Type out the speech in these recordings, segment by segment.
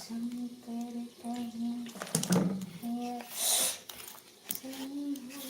शंकर कहीं है शंभु।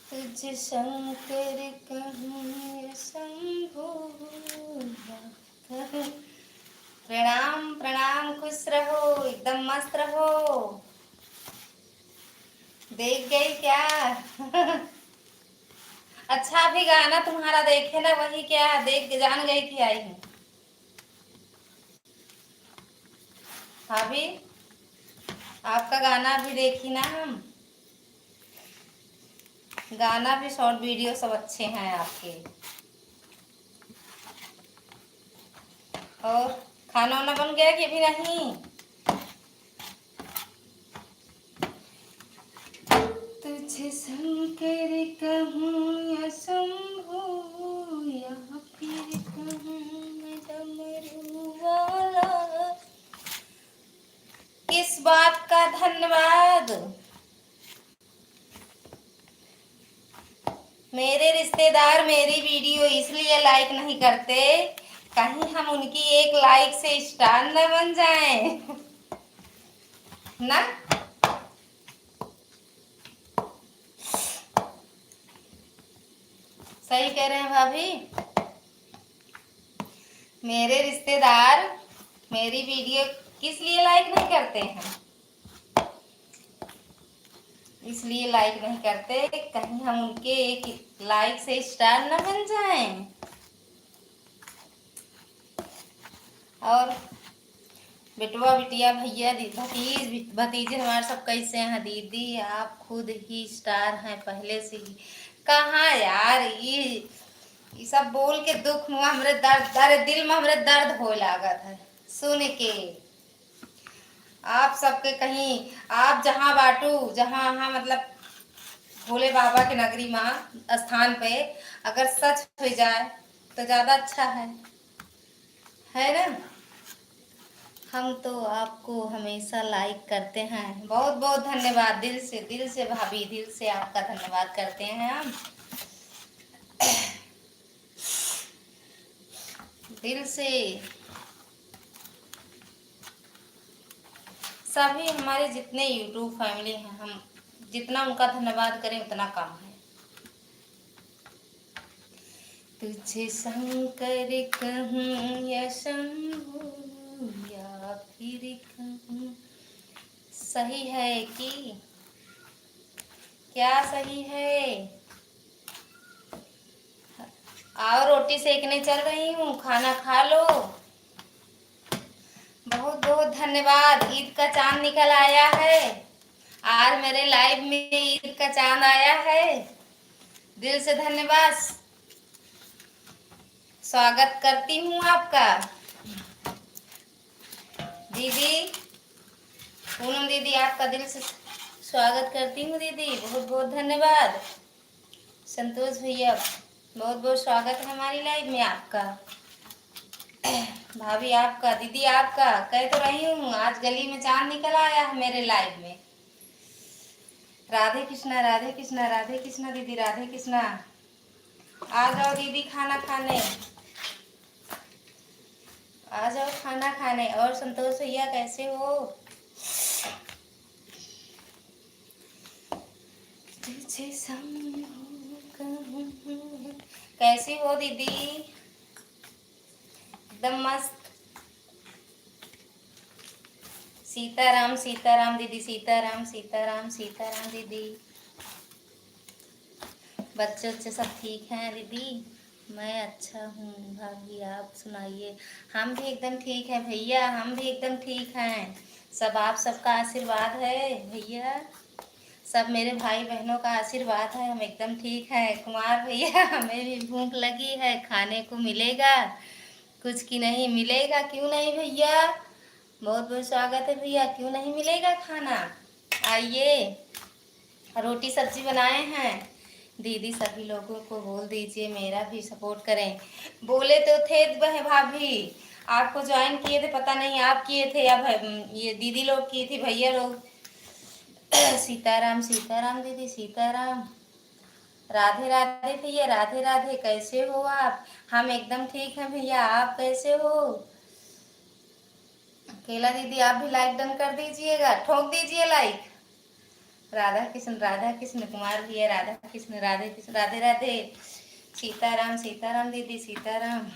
तुझ शंकर कहूँ शंभु। प्रणाम प्रणाम, खुश रहो, एकदम मस्त रहो। देख गई क्या? अच्छा भी गाना तुम्हारा देखे ना, वही क्या देख के जान गई थी आई हूँ। भाभी आपका गाना भी देखी ना हम। गाना भी शॉर्ट वीडियो सब अच्छे हैं आपके। और खाना वाना बन गया कि अभी नहीं? तुझे शंकर कहूँ या शंभु, या फिर कहूँ मैं डमरू वाला। किस बात का धन्यवाद? मेरे रिश्तेदार मेरी वीडियो इसलिए लाइक नहीं करते, कहीं हम उनकी एक लाइक से स्टार न बन जाएं। ना सही कह रहे हैं भाभी। मेरे रिश्तेदार मेरी वीडियो किस लिए लाइक नहीं करते हैं? इसलिए लाइक नहीं करते, कहीं हम उनके एक लाइक से स्टार न बन जाएं। और बेटवा बिटिया भैया भतीज भतीजे हमारे सब कैसे हैं? दीदी आप खुद ही स्टार हैं पहले से ही। कहाँ यार, ये सब बोल के दुख हुआ, हमरे दर्द दिल में हमरे दर्द हो लागत है सुन के। आप सबके कहीं आप जहाँ बाटू, जहाँ मतलब भोले बाबा के नगरी माँ स्थान पे अगर सच हो जाए तो ज्यादा अच्छा है ना। हम तो आपको हमेशा लाइक करते हैं। बहुत बहुत धन्यवाद, दिल से भाभी, दिल से आपका धन्यवाद करते हैं हम। दिल से सभी हमारे जितने यूट्यूब फैमिली हैं, हम जितना उनका धन्यवाद करें उतना कम है। तुझे शंकर कहूँ या शंभु, या फिर कहूँ। सही है कि क्या सही है? और रोटी सेकने चल रही हूँ, खाना खा लो। बहुत बहुत धन्यवाद। ईद का चांद निकल आया है आज मेरे लाइव में, ईद का चांद आया है। दिल से धन्यवाद, स्वागत करती हूँ आपका। दीदी पूनम दीदी आपका दिल से स्वागत करती हूँ दीदी, बहुत बहुत धन्यवाद। संतोष भैया बहुत बहुत स्वागत है हमारी लाइव में आपका। भाभी आपका, दीदी आपका, कह तो रही हूँ आज गली में चांद निकल आया है मेरे लाइव में। राधे कृष्णा राधे कृष्णा राधे कृष्णा दीदी, राधे कृष्णा। आ जाओ दीदी खाना खाने, आ जाओ खाना खाने। और संतोष भैया कैसे हो? कैसी हो दीदी? एकदम मस्त। सीताराम सीताराम दीदी, सीताराम सीताराम सीताराम दीदी। बच्चे बच्चे सब ठीक हैं दीदी? मैं अच्छा हूँ भाभी, आप सुनाइए। हम भी एकदम ठीक हैं भैया, हम भी एकदम ठीक हैं। सब आप सबका आशीर्वाद है भैया, सब मेरे भाई बहनों का आशीर्वाद है, हम एकदम ठीक हैं। कुमार भैया हमें भी भूख लगी है, खाने को मिलेगा कुछ कि नहीं मिलेगा? क्यों नहीं भैया, बहुत बहुत स्वागत है भैया, क्यों नहीं मिलेगा खाना? आइए, रोटी सब्जी बनाए हैं। दीदी सभी लोगों को बोल दीजिए मेरा भी सपोर्ट करें। बोले तो थे वह भाभी, आपको ज्वाइन किए थे, पता नहीं आप किए थे या ये दीदी लोग की थी, भैया लोग। सीताराम सीताराम दीदी, सीताराम। राधे राधे भैया, राधे राधे, कैसे हो आप? हम एकदम ठीक हैं भैया, आप कैसे हो? केला दीदी आप भी लाइक डन कर दीजिएगा, ठोक दीजिए लाइक। राधा कृष्ण कुमार भैया, राधा कृष्ण, राधे कृष्ण, राधे राधे। सीताराम सीताराम दीदी, सीताराम।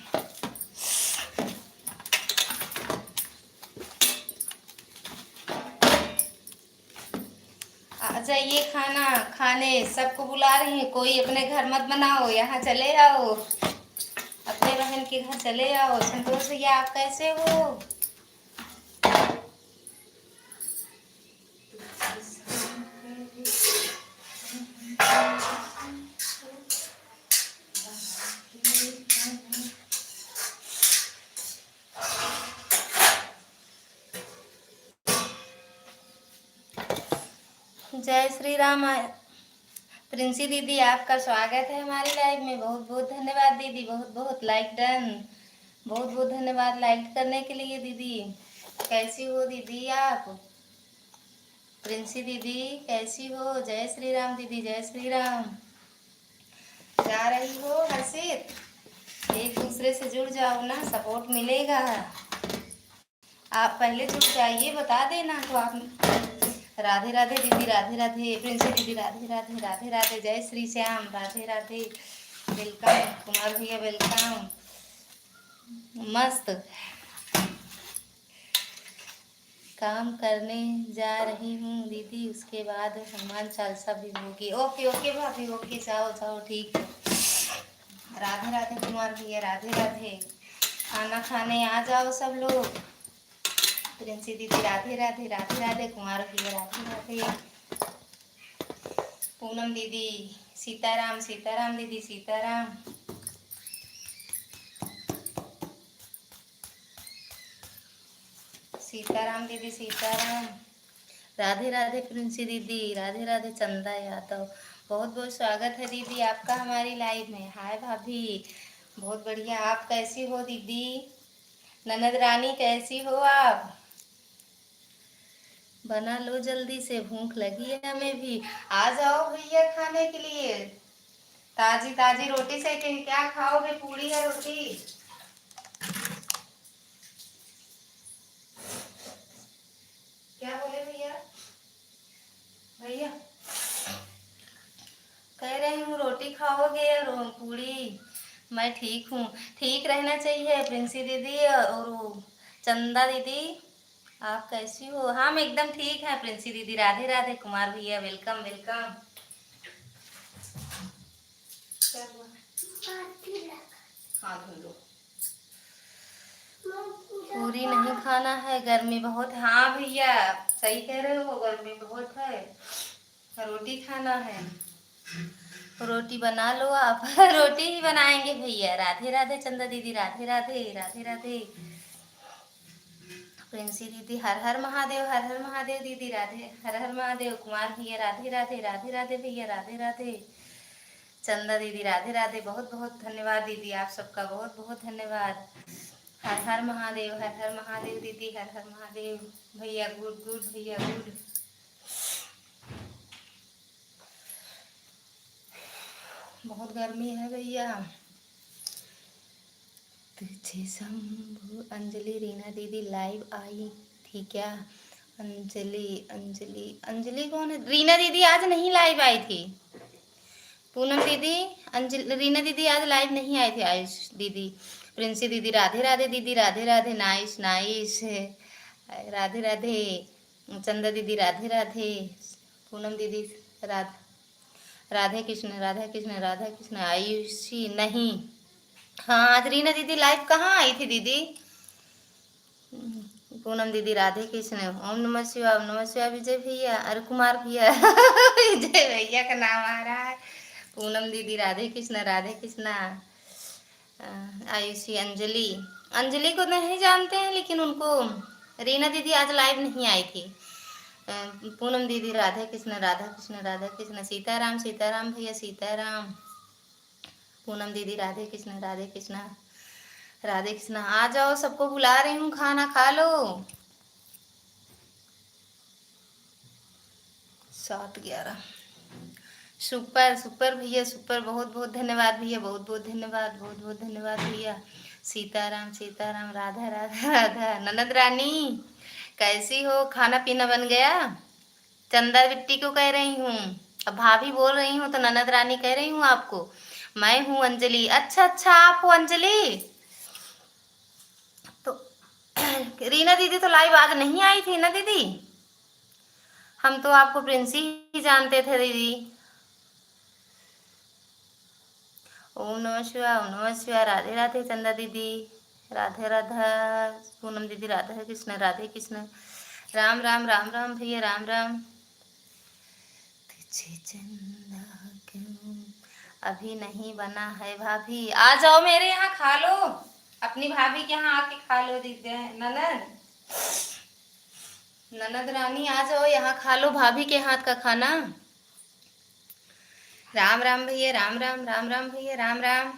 आ जाइए खाना खाने, सबको बुला रही हैं, कोई अपने घर मत बनाओ, यहाँ चले आओ, अपने बहन के घर चले आओ। संतोष भैया आप कैसे हो? जय श्री राम। प्रिंसी दीदी आपका स्वागत है हमारी लाइव में, बहुत बहुत धन्यवाद दीदी, बहुत बहुत लाइक डन, बहुत बहुत धन्यवाद लाइक करने के लिए दीदी। कैसी हो दीदी आप? प्रिंसी दीदी कैसी हो? जय श्री राम दीदी, जय श्री राम। जा रही हो हर्षित? एक दूसरे से जुड़ जाओ ना, सपोर्ट मिलेगा। आप पहले जुड़ जाइए, बता देना तो आप। राधे राधे दीदी, राधे राधे प्रिंसी दीदी, राधे राधे, राधे राधे, जय श्री श्याम, राधे राधे, वेलकम कुमार भैया, वेलकम। मस्त काम करने जा रही हूँ दीदी, उसके बाद हनुमान चालीसा भी होगी। ओके ओके भाभी, ओके, जाओ जाओ, ठीक है। राधे राधे कुमार भैया, राधे राधे। खाना खाने आ जाओ सब लोग। प्रिंसी दीदी राधे राधे, राधे राधे, कुमार भैया राधे राधे। पूनम दीदी सीताराम, सीताराम दीदी, सीताराम। सीताराम दीदी, सीताराम। राधे राधे प्रिंसी दीदी, राधे राधे चंदा यादव, बहुत बहुत स्वागत है दीदी आपका हमारी लाइव में। हाय भाभी, बहुत बढ़िया, आप कैसी हो दीदी? ननद रानी कैसी हो आप? बना लो जल्दी से, भूख लगी है हमें भी। आ जाओ भैया खाने के लिए, ताजी ताजी रोटी से क्या खाओगे, पूरी या रोटी? क्या बोले भैया? भैया कह रही हूँ रोटी खाओगे या पूरी? मैं ठीक हूँ, ठीक रहना चाहिए प्रिंसी दीदी और चंदा दीदी, आप कैसी हो? हम एकदम ठीक हैं प्रिंसी दीदी, राधे राधे, कुमार भैया वेलकम वेलकम। क्या हुआ? हाँ धो लो। पूरी नहीं खाना है, गर्मी बहुत। हाँ भैया सही कह रहे हो, गर्मी बहुत है, रोटी खाना है। रोटी बना लो आप। रोटी ही बनाएंगे भैया। राधे राधे चंदा दीदी, राधे राधे, राधे राधे। प्रिंसी दीदी हर हर महादेव, हर हर महादेव दीदी, राधे, हर हर महादेव। कुमार भैया राधे राधे, राधे राधे भैया, राधे राधे। चंदा दीदी राधे राधे, बहुत बहुत धन्यवाद दीदी, आप सबका बहुत बहुत धन्यवाद। हर हर महादेव, हर हर महादेव दीदी, हर हर महादेव भैया, गुड गुड भैया, गुड। बहुत गर्मी है भैया। तुझे शंभु। अंजलि रीना दीदी लाइव आई थी क्या? अंजलि अंजलि अंजलि कौन है? रीना दीदी आज नहीं लाइव आई थी। पूनम दीदी, अंजलि, रीना दीदी आज लाइव नहीं आई थी। आयुष दीदी, प्रिंसी दीदी राधे राधे दीदी, राधे राधे, नाइस नाइस। राधे राधे। चंदा दीदी राधे राधे। पूनम दीदी राधे राधे कृष्ण राधा कृष्ण राधा कृष्ण। आयुषी नहीं। हाँ आज रीना दीदी लाइव कहाँ आई थी दीदी? पूनम दीदी राधे कृष्ण। ओम नमः शिवाय ओम नमः शिवाय। विजय भैया अरे कुमार भैया विजय भैया का नाम आ रहा है। पूनम दीदी राधे कृष्णा। आयुषी अंजलि। अंजलि को नहीं जानते हैं लेकिन उनको रीना दीदी आज लाइव नहीं आई थी। पूनम दीदी राधे कृष्ण राधा कृष्ण। सीताराम सीताराम भैया सीताराम। पूनम दीदी राधे कृष्ण राधे कृष्ण। आ जाओ सबको बुला रही हूँ खाना खा लो। 7:11। सुपर सुपर भैया सुपर। बहुत बहुत धन्यवाद भैया बहुत बहुत धन्यवाद भैया। सीताराम सीताराम राधा राधा राधा। ननद रानी कैसी हो? खाना पीना बन गया? चंदा बिट्टी को कह रही हूँ। अब भाभी बोल रही हूँ तो ननद रानी कह रही हूँ आपको। मैं हूँ अंजलि। अच्छा अच्छा आप हो अंजलि। तो रीना दीदी तो लाइव आज नहीं आई थी ना दीदी? हम तो आपको प्रिंसी ही जानते थे दीदी। ओम नमः शिवाय राधे राधे चंदा दीदी राधे राधा। पूनम दीदी राधे कृष्ण। राम राम राम राम भैया राम राम। चंदा क्यों अभी नहीं बना है भाभी? आ जाओ मेरे यहाँ खा लो। अपनी भाभी के यहाँ आके खा लो दीदी। ननद रानी आ जाओ यहाँ खा लो भाभी के हाथ का खाना। राम राम भैया राम राम भैया राम राम।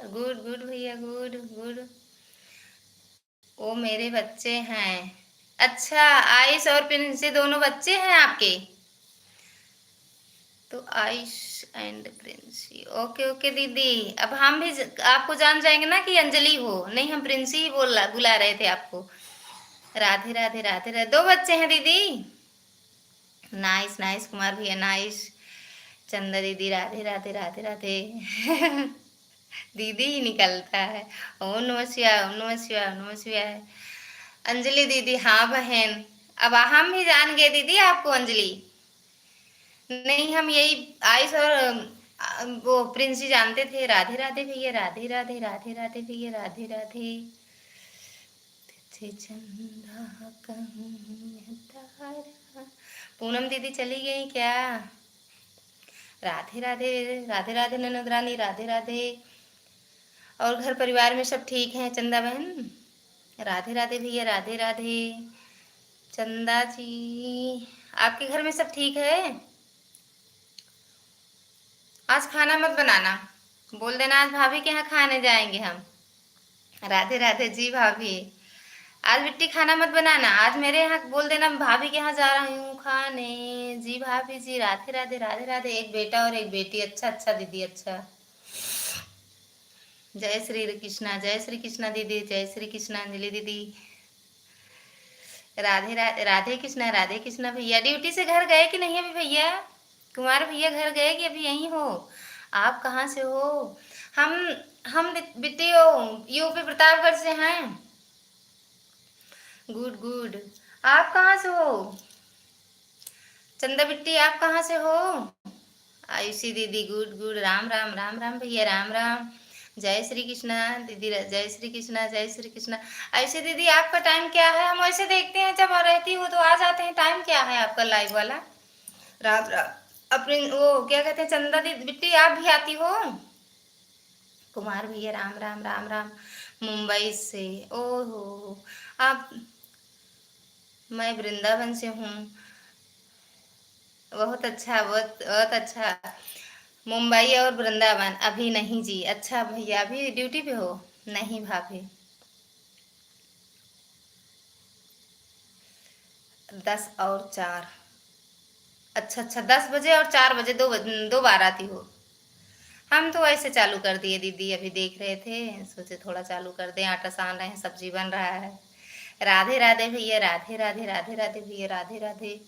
गुड गुड भैया गुड गुड। वो मेरे बच्चे हैं। अच्छा आयुष और प्रिंसी दोनों बच्चे हैं आपके? तो Ayush and Princy okay okay दीदी। अब हम भी आपको जान जाएंगे ना कि अंजलि हो। नहीं हम प्रिंसी ही बुला रहे थे आपको। राधे राधे राधे राधे। 2 बच्चे हैं दीदी। नाइस नाइस कुमार भैया नाइस। चंदा दीदी राधे राधे राधे राधे दीदी ही निकलता है। ओम नमः शिवाय ओम नमः शिवाय ओम नमः शिवाय। अंजलि दीदी हाँ बहन। अब हम भी जान गए दीदी आपको अंजलि। नहीं हम यही आयुष और वो प्रिंसी जानते थे। राधे राधे भैया राधे राधे राधे राधे भैया राधे राधे। चंदा कहूँ तारा। पूनम दीदी चली गई क्या? राधे राधे राधे राधे ननद रानी राधे राधे। और घर परिवार में सब ठीक हैं चंदा बहन? राधे राधे भैया राधे राधे। चंदा जी आपके घर में सब ठीक है? आज खाना मत बनाना। बोल देना आज भाभी के यहाँ खाने जाएंगे हम। राधे राधे जी भाभी। आज बिट्टी खाना मत बनाना। आज मेरे यहाँ बोल देना भाभी के यहाँ जा रही हूँ खाने। जी भाभी जी राधे राधे राधे राधे। एक बेटा और एक बेटी। अच्छा अच्छा दीदी अच्छा। जय श्री कृष्णा दीदी जय श्री कृष्णा अंजलि दीदी। राधे कृष्णा भैया। ड्यूटी से घर गए कि नहीं अभी भैया? कुमार भैया घर गए कि अभी यहीं हो? आप कहाँ से हो? हम हम बिट्टी यूपी प्रतापगढ़ से हैं। Good good. आप कहाँ से हो? चंदा बिट्टी आप कहाँ से हो? आयुषी दीदी गुड गुड। राम भैया राम राम। जय श्री कृष्णा दीदी जय श्री कृष्णा। आयुषी दीदी आपका टाइम क्या है? हम वैसे देखते हैं जब रहती हो तो आ जाते हैं। टाइम क्या है आपका लाइव वाला? राम राम। अपने वो क्या कहते हैं चंदा दीदी बिट्टी आप भी आती हो? कुमार भैया राम राम। मुंबई से। ओहो आप। मैं वृंदावन से हूँ। बहुत अच्छा बहुत अच्छा। मुंबई और वृंदावन अभी नहीं जी। अच्छा भैया अभी ड्यूटी पे हो? नहीं भाभी। 10 और 4। अच्छा अच्छा 10 बजे और 4 बजे दो बार आती हो। हम तो ऐसे चालू कर दिए दीदी। अभी देख रहे थे सोचे थोड़ा चालू कर दें। आटा सान रहे हैं सब्जी बन रहा है। राधे राधे भैया राधे राधे राधे राधे भैया राधे राधे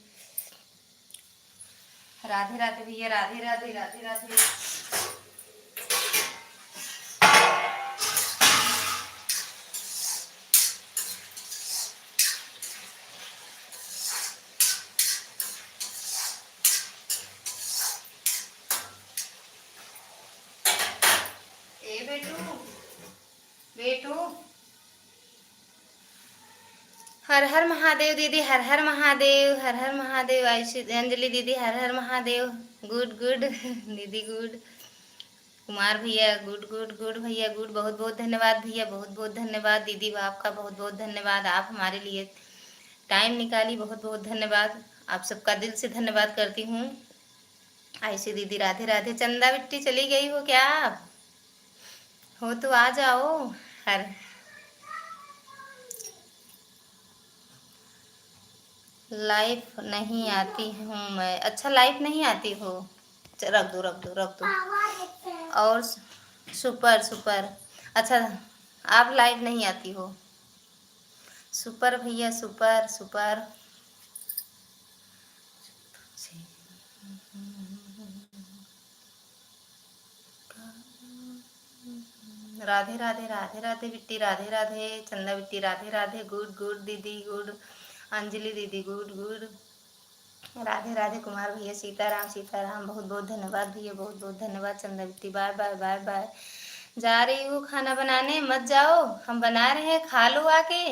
राधे राधे भैया राधे राधे राधे राधे। बेटू, हर हर महादेव दीदी, हर हर महादेव, हर हर महादेव। आयुषी अंजलि दीदी, हर हर महादेव। गुड गुड दीदी गुड। कुमार भैया गुड गुड गुड भैया गुड। बहुत बहुत धन्यवाद भैया, बहुत बहुत धन्यवाद दीदी, आपका बहुत बहुत धन्यवाद। आप हमारे लिए टाइम निकाली, बहुत बहुत धन्यवाद। आप सबका दिल से धन्यवाद करती हूँ। आयुषी दीदी राधे राधे। चंदा बिट्टी चली गई हो क्या आप? हो तो आ जाओ। हर लाइफ नहीं आती हूँ मैं। अच्छा, लाइफ नहीं आती हो? रख दो रख दो रख दो। और सुपर सुपर। अच्छा, आप लाइव नहीं आती हो? सुपर भैया, सुपर सुपर। राधे राधे, राधे राधे बिट्टी, राधे राधे। चंदा बिट्टी राधे राधे। गुड गुड दीदी गुड। अंजलि दीदी गुड गुड। राधे राधे कुमार भैया, सीताराम सीताराम। बहुत बहुत धन्यवाद भैया, बहुत बहुत धन्यवाद। चंदा बिट्टी बाय बाय बाय बाय। जा रही हूँ खाना बनाने, मत जाओ, हम बना रहे हैं, खा लो आके।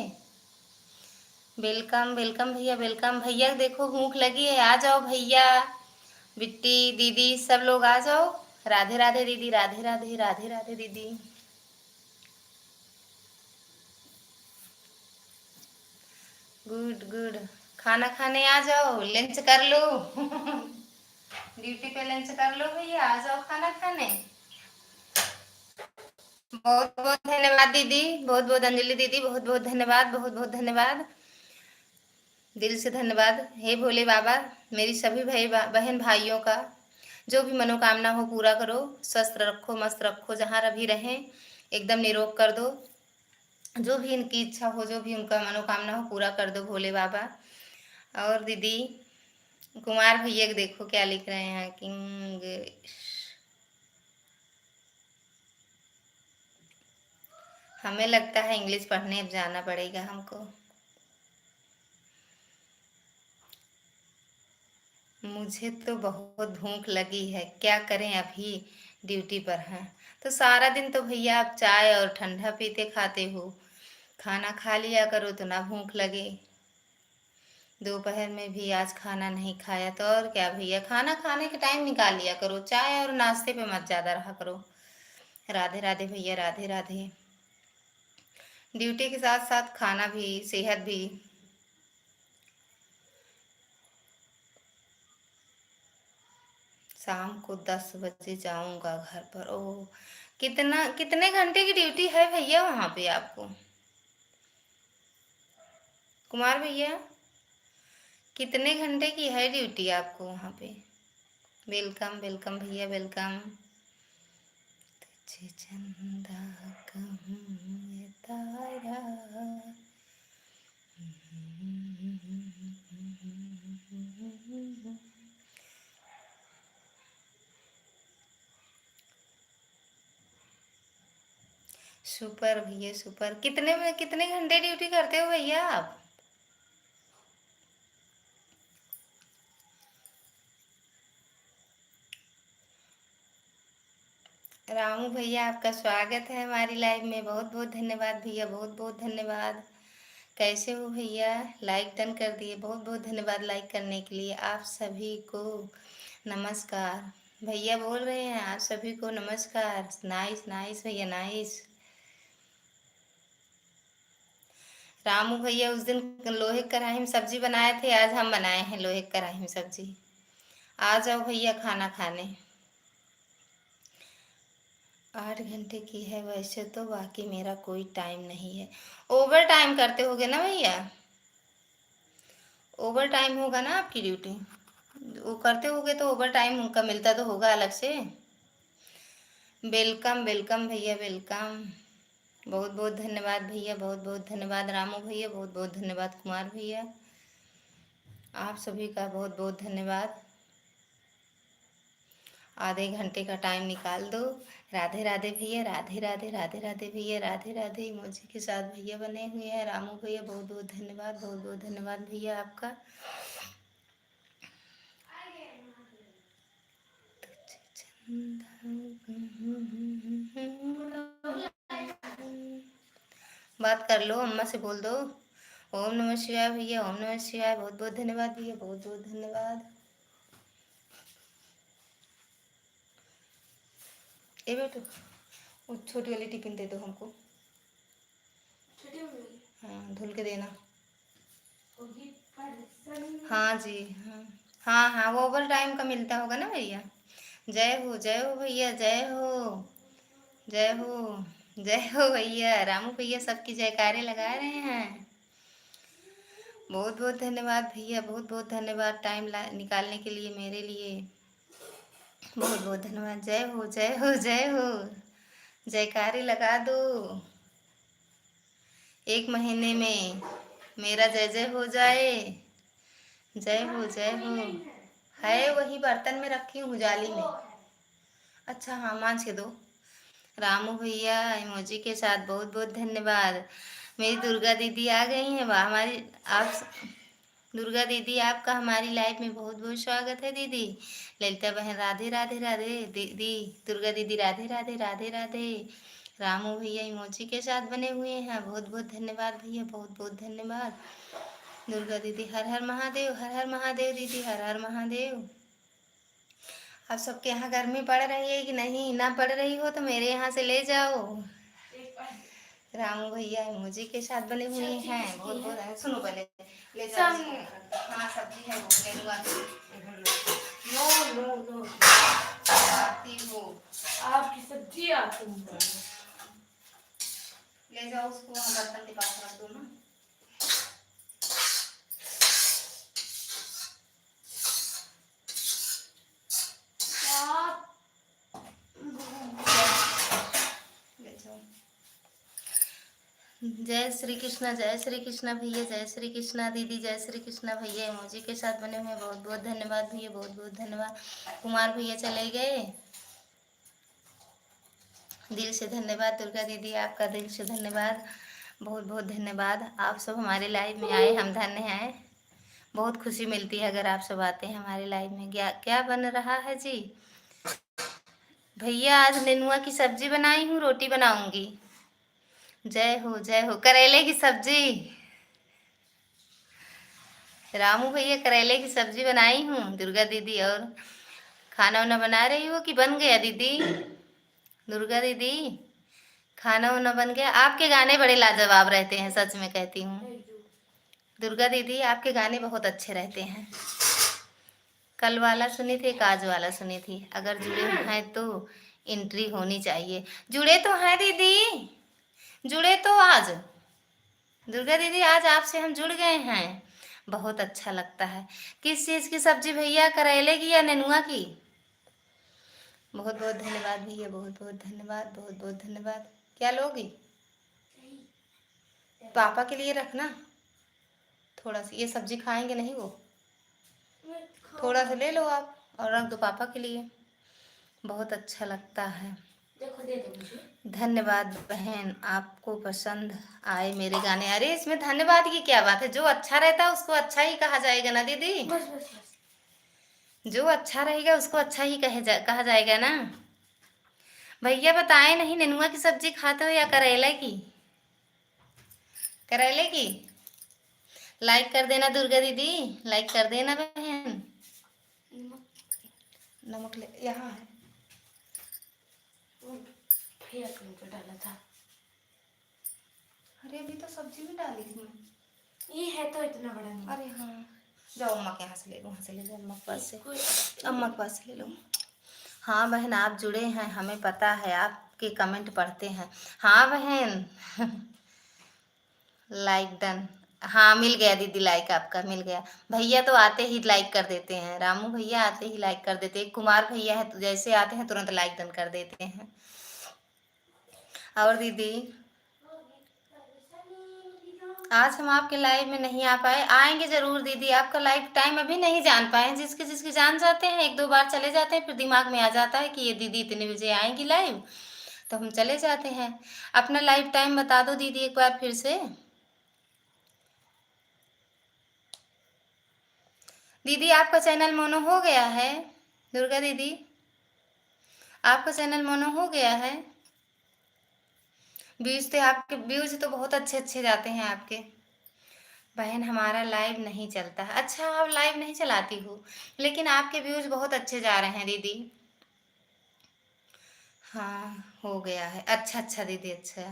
वेलकम वेलकम भैया, वेलकम भैया। देखो भूख लगी है, आ जाओ भैया, बिट्टी दीदी, सब लोग आ जाओ। राधे राधे दीदी, राधे राधे, राधे राधे दीदी। Good good. खाना खाने आ जाओ, लंच कर लो ड्यूटी पे लंच कर लो भैया, आ जाओ खाना खाने। बहुत बहुत धन्यवाद दीदी, बहुत बहुत अंजलि दीदी, बहुत बहुत धन्यवाद, बहुत बहुत धन्यवाद, दिल से धन्यवाद। हे भोले बाबा, मेरी सभी भाई बहन भाइयों का जो भी मनोकामना हो पूरा करो, स्वस्थ रखो, मस्त रखो, जहाँ भी रहें एकदम निरोग कर दो। जो भी इनकी इच्छा हो, जो भी उनका मनोकामना हो पूरा कर दो भोले बाबा। और दीदी कुमार भैया के देखो क्या लिख रहे हैं, किंग। हमें लगता है इंग्लिश पढ़ने अब जाना पड़ेगा हमको। मुझे तो बहुत भूख लगी है, क्या करें, अभी ड्यूटी पर हैं। तो सारा दिन तो भैया आप चाय और ठंडा पीते खाते हो, खाना खा लिया करो तो ना भूख लगे। दोपहर में भी आज खाना नहीं खाया, तो और क्या भैया, खाना खाने के टाइम निकाल लिया करो, चाय और नाश्ते पे मत ज़्यादा रहा करो। राधे राधे भैया, राधे राधे। ड्यूटी के साथ साथ खाना भी, सेहत भी। शाम को 10 बजे जाऊंगा घर पर। ओह, कितने घंटे की ड्यूटी है भैया वहाँ पे आपको? कुमार भैया, कितने घंटे की है ड्यूटी आपको वहाँ पे? वेलकम वेलकम भैया, वेलकम। तुझे चंदा कहूँ ये तारा। सुपर भैया, सुपर। कितने घंटे ड्यूटी करते हो भैया आप? रामू भैया, आपका स्वागत है हमारी लाइव में। बहुत बहुत धन्यवाद भैया, बहुत बहुत धन्यवाद। कैसे हो भैया? लाइक डन कर दिए, बहुत बहुत धन्यवाद लाइक करने के लिए। आप सभी को नमस्कार भैया बोल रहे हैं, आप सभी को नमस्कार। नाइस नाइस भैया, नाइस। रामू भैया उस दिन लोहे की कढ़ाई में सब्जी बनाए थे, आज हम बनाए हैं लोहे की कढ़ाई में सब्जी। आ जाओ भैया खाना खाने। 8 घंटे की है वैसे तो, बाकी मेरा कोई टाइम नहीं है। ओवर टाइम करते होगे ना भैया? ओवर टाइम होगा ना आपकी ड्यूटी? वो करते होगे तो ओवर टाइम उनका मिलता तो होगा अलग से। वेलकम वेलकम भैया, वेलकम। बहुत बहुत धन्यवाद भैया, बहुत बहुत धन्यवाद रामू भैया, बहुत बहुत धन्यवाद कुमार भैया। आप सभी का बहुत बहुत धन्यवाद। आधे घंटे का टाइम निकाल दो। राधे राधे भैया, राधे राधे, राधे राधे भैया, राधे राधे। इमोजी के साथ भैया बने हुए हैं। रामू भैया बहुत बहुत धन्यवाद, बहुत बहुत धन्यवाद भैया आपका। बात कर लो, अम्मा से बोल दो। ओम नमः शिवाय भैया, ओम नमः शिवाय। बहुत बहुत धन्यवाद भैया, बहुत बहुत धन्यवाद। ए बेटो, वो छोटी वाली टिफिन दे दो हमको। हाँ, धुल के देना। हाँ जी, हाँ हाँ हाँ, वो ओवर टाइम का मिलता होगा ना भैया। जय हो भैया, जय हो, जय हो, जय हो भैया। रामू भैया सबकी जयकारे लगा रहे हैं। बहुत बहुत धन्यवाद भैया, बहुत बहुत धन्यवाद टाइम निकालने के लिए मेरे लिए। बहुत बहुत धन्यवाद। जय हो, जय हो, जय हो। जयकारे लगा दो। एक महीने में मेरा जय जय हो जाए। जय हो, जय हो। है वही बर्तन में रखी हूँ, जाली में। अच्छा हाँ, मांझ के दो। रामू भैया इमोजी के साथ बहुत बहुत धन्यवाद। मेरी दुर्गा दीदी आ गई हैं। वाह, हमारी आप दुर्गा दीदी, आपका हमारी लाइफ में बहुत बहुत स्वागत है दीदी। ललिता बहन राधे राधे राधे। दीदी दुर्गा दीदी राधे राधे राधे राधे। रामू भैया इमोजी के साथ बने हुए हैं। बहुत बहुत धन्यवाद भैया, बहुत बहुत धन्यवाद। दुर्गा दीदी हर हर महादेव, हर हर महादेव दीदी, हर हर महादेव। आप सबके यहाँ गर्मी पड़ रही है कि नहीं? ना पड़ रही हो तो मेरे यहाँ से ले जाओ। रामू भैया इमोजी के साथ बने हुए हैं। बहुत बहुत सुनो पहले, ले जाओ। हाँ सब्जी है, वो ले लूँगा। नो नो नो, आती हो आपकी सब्जी आती हूँ। ले जाओ उसको, वहाँ बर्तन के पास रख दो ना। ले जाओ। जय श्री कृष्णा, जय श्री कृष्णा भैया, जय श्री कृष्णा दीदी, जय श्री कृष्णा भैया इमोजी के साथ बने हुए। बहुत बहुत धन्यवाद भैया, बहुत बहुत धन्यवाद। कुमार भैया चले गए, दिल से धन्यवाद। दुर्गा दीदी आपका दिल से धन्यवाद, बहुत बहुत धन्यवाद। आप सब हमारे लाइव में आए, हम धन्य हैं। बहुत खुशी मिलती है अगर आप सब आते हैं हमारे लाइव में। क्या क्या बन रहा है जी? भैया आज नेनुआ की सब्जी बनाई हूँ, रोटी बनाऊंगी। जय हो, जय हो। करेले की सब्जी, रामू भैया करेले की सब्जी बनाई हूँ। दुर्गा दीदी और खाना वाना बना रही हो कि बन गया दीदी? दुर्गा दीदी खाना वाना बन गया? आपके गाने बड़े लाजवाब रहते हैं, सच में कहती हूँ। दुर्गा दीदी आपके गाने बहुत अच्छे रहते हैं। कल वाला सुनी थी, एक आज वाला सुनी थी। अगर जुड़े हैं तो एंट्री होनी चाहिए। जुड़े तो हैं दीदी, जुड़े तो आज। दुर्गा दीदी आज आपसे हम जुड़ गए हैं, बहुत अच्छा लगता है। किस चीज़ की सब्जी भैया, करेले की या नेनुआ की? बहुत बहुत धन्यवाद भैया, बहुत बहुत धन्यवाद, बहुत बहुत धन्यवाद। क्या लोगी? पापा के लिए रखना थोड़ा सा, ये सब्जी खाएंगे नहीं वो। थोड़ा सा ले लो आप और रख दो पापा के लिए, बहुत अच्छा लगता है। देखो दे दो मुझे। धन्यवाद बहन, आपको पसंद आए मेरे गाने। अरे इसमें धन्यवाद की क्या बात है? जो अच्छा रहता है उसको अच्छा ही कहा जाएगा ना दीदी। बस बस बस, जो अच्छा रहेगा उसको अच्छा ही कहा जाएगा ना। भैया बताएं नहीं, नेनुआ की सब्जी खाते हो या करेले की? करेले की लाइक कर देना दुर्गा दीदी, लाइक कर देना बहन। नमक ले, यहाँ है, फिर डाला था। अरे अभी तो सब्जी में डाली थी मैं। ये है तो इतना बड़ा नहीं। अरे हाँ, जाओ अम्मा के यहाँ से ले लो, वहाँ से ले जाओ अम्मा के पास से, अम्मा के पास से ले लो। हाँ बहन आप जुड़े हैं, हमें पता है, आपके कमेंट पढ़ते हैं। हाँ बहन लाइक डन। हाँ मिल गया दीदी, लाइक आपका मिल गया। भैया तो आते ही लाइक कर देते हैं, रामू भैया आते ही लाइक कर देते हैं। कुमार भैया है तो जैसे आते हैं तुरंत लाइक डन कर देते हैं। और दीदी आज हम आपके लाइव में नहीं आ पाए, आएंगे जरूर दीदी। आपका लाइव टाइम अभी नहीं जान पाए, जिसके जिसके जान जाते हैं, एक दो बार चले जाते हैं, फिर दिमाग में आ जाता है कि ये दीदी इतने बजे आएंगी लाइव, तो हम चले जाते हैं। अपना लाइव टाइम बता दो दीदी एक बार फिर से। दीदी आपका चैनल मोनो हो गया है? दुर्गा दीदी आपका चैनल मोनो हो गया है? व्यूज तो बहुत अच्छे अच्छे जाते हैं आपके। बहन हमारा लाइव नहीं चलता है। अच्छा, आप लाइव नहीं चलाती हो, लेकिन आपके व्यूज बहुत अच्छे जा रहे हैं दीदी। हाँ, हो गया है। अच्छा अच्छा दीदी, अच्छा।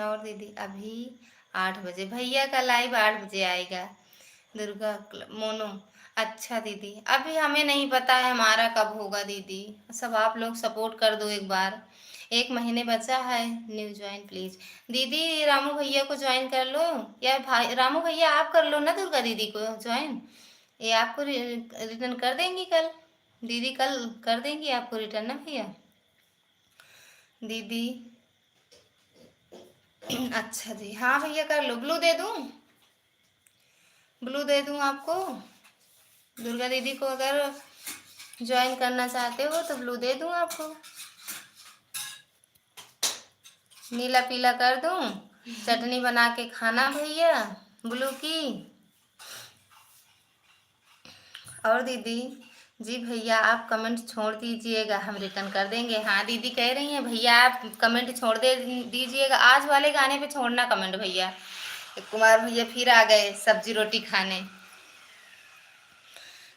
और दीदी अभी 8 बजे, भैया का लाइव 8 बजे आएगा। मोनो। अच्छा दीदी, अभी हमें नहीं पता है हमारा कब होगा दीदी। सब आप लोग सपोर्ट कर दो एक बार। 1 महीने बचा है। New join please. दीदी रामू भैया को ज्वाइन कर लो, या भाई रामू भैया आप कर लो ना दुर्गा दीदी को ज्वाइन। ये आपको रिटर्न कर देंगी कल। दीदी कल कर देंगी आपको रिटर्न ना भैया। दीदी अच्छा जी, हाँ भैया कर लो। ब्लू दे दूँ? ब्लू दे दूँ आपको? दुर्गा दीदी को अगर ज्वाइन करना चाहते हो तो ब्लू दे दूँ आपको। नीला पीला कर दूँ? चटनी बना के खाना भैया ब्लू की। और दीदी जी भैया आप कमेंट छोड़ दीजिएगा, हम रिटर्न कर देंगे। हाँ दीदी कह रही हैं भैया आप कमेंट छोड़ दे दीजिएगा। आज वाले गाने पे छोड़ना कमेंट भैया। कुमार भैया फिर आ गए सब्जी रोटी खाने।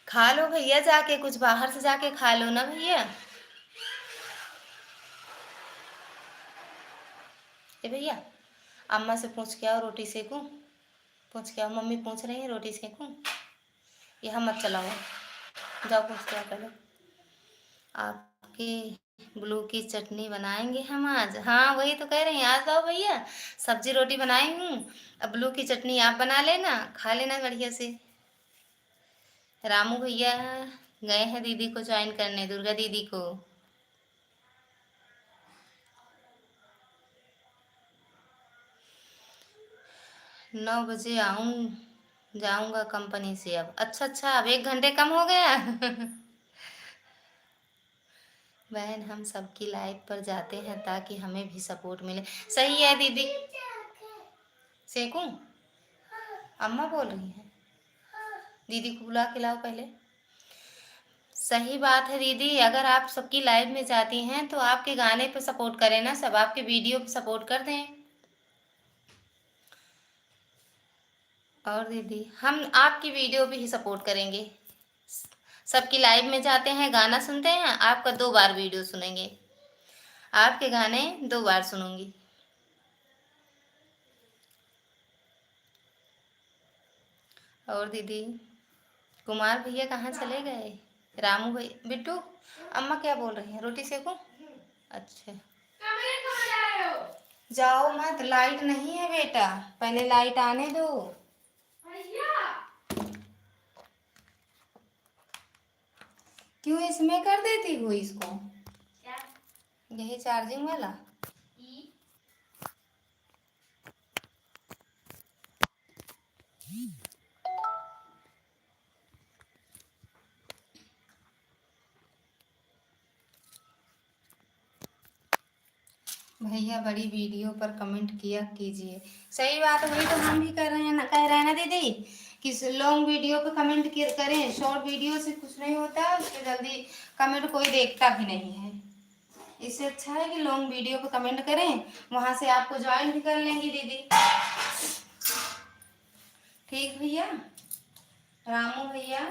खा लो भैया, जाके कुछ बाहर से जाके खा लो ना भैया। ए भैया, अम्मा से पूछ के आओ रोटी सेकूं। पूछ के आओ, मम्मी पूछ रही है रोटी सेकूं। यहाँ मत चलाओ, जाओ पूछ के आओ पहले। आपकी ब्लू की चटनी बनाएंगे हम आज। हाँ वही तो कह रही हैं, आज लाओ भैया। सब्जी रोटी बनाई हूँ, अब ब्लू की चटनी आप बना लेना, खा लेना बढ़िया से। रामू भैया गए हैं दीदी को ज्वाइन करने, दुर्गा दीदी को। 9 बजे जाऊंगा कंपनी से अब। अच्छा अच्छा, अब 1 घंटे कम हो गया। बहन हम सबकी लाइव पर जाते हैं ताकि हमें भी सपोर्ट मिले। सही है दीदी। सेकूं? अम्मा बोल रही हैं, दीदी को बुला के लाओ पहले। सही बात है दीदी, अगर आप सबकी लाइव में जाती हैं तो आपके गाने पे सपोर्ट करें ना, सब आपके वीडियो पे सपोर्ट कर दें। और दीदी हम आपकी वीडियो पे ही सपोर्ट करेंगे। सबकी लाइव में जाते हैं, गाना सुनते हैं, आपका 2 बार वीडियो सुनेंगे, आपके गाने 2 बार सुनूंगी। और दीदी कुमार भैया कहाँ चले गए? रामू भैया, बिट्टू अम्मा क्या बोल रही हैं, रोटी सेकूं? अच्छा जाओ मत, लाइट नहीं है बेटा, पहले लाइट आने दो। क्यों इसमें कर देती हो इसको? यही चार्जिंग वाला। भैया बड़ी वीडियो पर कमेंट किया कीजिए। सही बात है, वही तो हम भी कर रहे हैं ना, कह रहे हैं ना दीदी कि लॉन्ग वीडियो पे कमेंट करें। शॉर्ट वीडियो से कुछ नहीं होता, उस पर जल्दी कमेंट कोई देखता भी नहीं है। इससे अच्छा है कि लॉन्ग वीडियो पे कमेंट करें, वहां से आपको ज्वाइन भी कर लेंगी दीदी। ठीक भैया। रामू भैया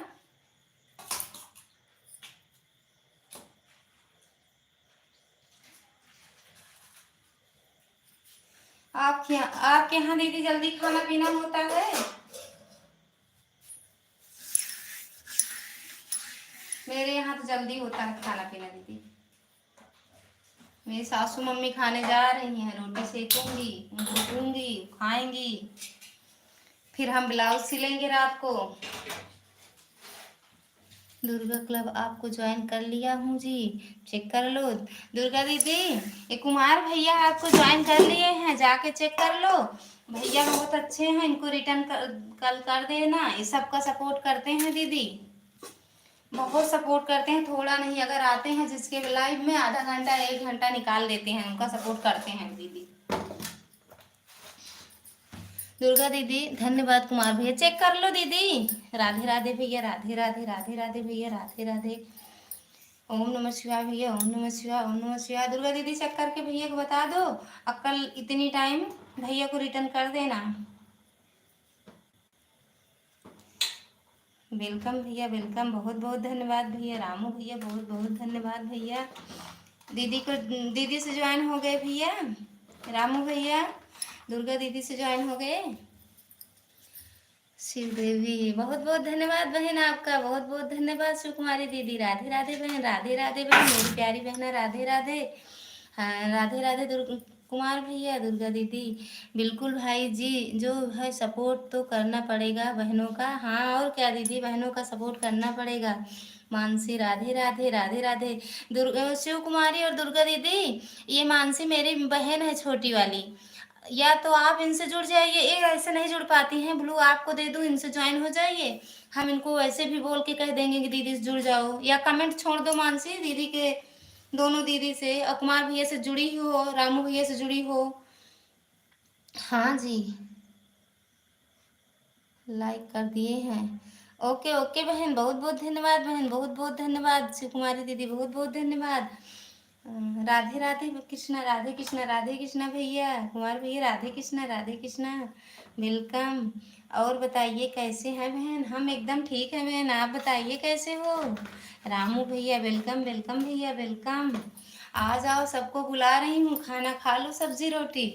आपके यहाँ दीदी जल्दी खाना पीना होता है? मेरे यहाँ तो जल्दी होता है खाना पीना दीदी। मेरी सासू मम्मी खाने जा रही हैं, रोटी सेकूंगी, उनको दूंगी, खाएंगी, फिर हम ब्लाउज सिलेंगे रात को। दुर्गा क्लब आपको ज्वाइन कर लिया हूँ जी, चेक कर लो। दुर्गा दीदी ये कुमार भैया आपको ज्वाइन कर लिए हैं, जाके चेक कर लो। भैया बहुत अच्छे हैं, इनको रिटर्न कल कर देना। ये सबका सपोर्ट करते हैं दीदी, बहुत सपोर्ट करते हैं, थोड़ा नहीं। अगर आते हैं जिसके लाइव में आधा घंटा 1 घंटा निकाल देते हैं, उनका सपोर्ट करते हैं दीदी। दुर्गा दीदी धन्यवाद। कुमार भैया चेक कर लो दीदी। राधे राधे भैया, राधे राधे, राधे राधे भैया, राधे राधे। ओम नमः शिवाय भैया, ओम नमः शिवाय, ओम नमः शिवाय। दुर्गा दीदी चेक करके भैया को बता दो, अब कल इतनी टाइम भैया को रिटर्न कर देना। वेलकम भैया, वेलकम, बहुत बहुत धन्यवाद भैया। रामू भैया बहुत बहुत धन्यवाद भैया। दीदी को, दीदी से ज्वाइन हो गए भैया। रामू भैया दुर्गा दीदी से ज्वाइन हो गए। शिव देवी बहुत बहुत धन्यवाद बहन आपका, बहुत बहुत धन्यवाद। शिव कुमारी दीदी राधे राधे बहन, राधे राधे बहन, मेरी प्यारी बहना राधे राधे। हाँ राधे राधे कुमार भैया, दुर्गा दीदी। बिल्कुल भाई जी, जो है सपोर्ट तो करना पड़ेगा बहनों का। हाँ और क्या दीदी, बहनों का सपोर्ट करना पड़ेगा। मानसी राधे राधे, राधे राधे। दुर्गा शिव कुमारी और दुर्गा दीदी, ये मानसी मेरी बहन है छोटी वाली। या तो आप इनसे जुड़ जाइए, ये ऐसे नहीं जुड़ पाती हैं। ब्लू आपको दे दूं, इनसे ज्वाइन हो जाइए। हम इनको ऐसे भी बोल के कह देंगे कि दीदी से जुड़ जाओ, या कमेंट छोड़ दो मानसी दीदी के, दोनों दीदी से, और कुमार भैया से जुड़ी हो, रामू भैया से जुड़ी हो। हाँ जी, लाइक कर दिए हैं। ओके ओके बहन, बहुत बहुत धन्यवाद बहन, बहुत बहुत धन्यवाद। शिव कुमारी दीदी बहुत बहुत धन्यवाद। राधे राधे कृष्णा, राधे कृष्णा, राधे कृष्णा भैया, कुमार भैया राधे कृष्णा, राधे कृष्णा, वेलकम। और बताइए कैसे हैं बहन? हम एकदम ठीक है बहन, आप बताइए कैसे हो? रामू भैया वेलकम, वेलकम भैया वेलकम। आ जाओ, सबको बुला रही हूँ, खाना खा लो, सब्जी रोटी।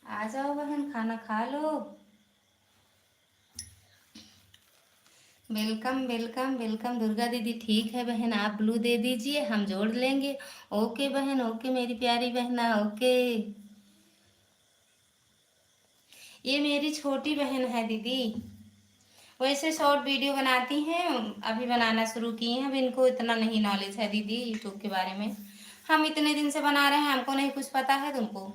आ जाओ बहन, खाना खा लो। Welcome welcome welcome. दुर्गा दीदी ठीक है बहन, आप ब्लू दे दीजिए, हम जोड़ लेंगे। ओके बहन, ओके मेरी प्यारी बहना, ओके। ये मेरी छोटी बहन है दीदी, वैसे शॉर्ट वीडियो बनाती हैं, अभी बनाना शुरू की हैं। अब इनको इतना नहीं नॉलेज है दीदी यूट्यूब के बारे में। हम इतने दिन से बना रहे हैं, हमको नहीं कुछ पता है तुमको।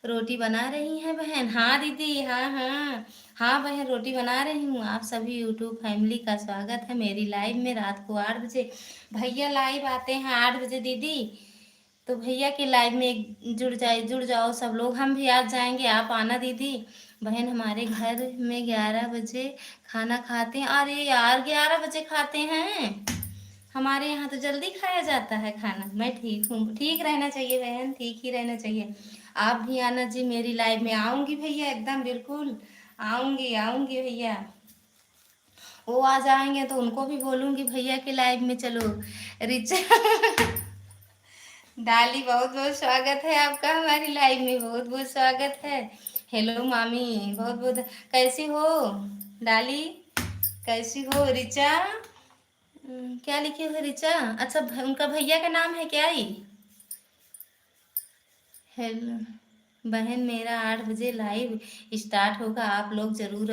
रोटी बना रही हैं बहन? हाँ दीदी, हाँ हाँ। हाँ बहन रोटी बना रही हूँ। आप सभी यूट्यूब फैमिली का स्वागत है मेरी लाइव में, रात को 8 बजे। भैया लाइव आते हैं 8 बजे दीदी, तो भैया के लाइव में जुड़ जाओ सब लोग। हम भी आज जाएंगे, आप आना दीदी। बहन हमारे घर में 11 बजे खाना खाते हैं। अरे यार 11 बजे खाते हैं? हमारे यहाँ तो जल्दी खाया जाता है खाना। मैं ठीक हूँ, ठीक रहना चाहिए बहन, ठीक ही रहना चाहिए। आप भी आना जी मेरी लाइव में। आऊंगी भैया, एकदम बिल्कुल आऊंगी, आऊंगी भैया। वो आ जाएंगे तो उनको भी बोलूंगी भैया के लाइव में चलो। रिचा डाली बहुत बहुत स्वागत है आपका हमारी लाइव में, बहुत बहुत स्वागत है। हेलो मामी, बहुत बहुत। कैसी हो डाली? कैसी हो रिचा? क्या लिखे हो रिचा? अच्छा उनका भैया का नाम है क्या ही? हेलो बहन, मेरा 8 बजे लाइव स्टार्ट होगा, आप लोग जरूर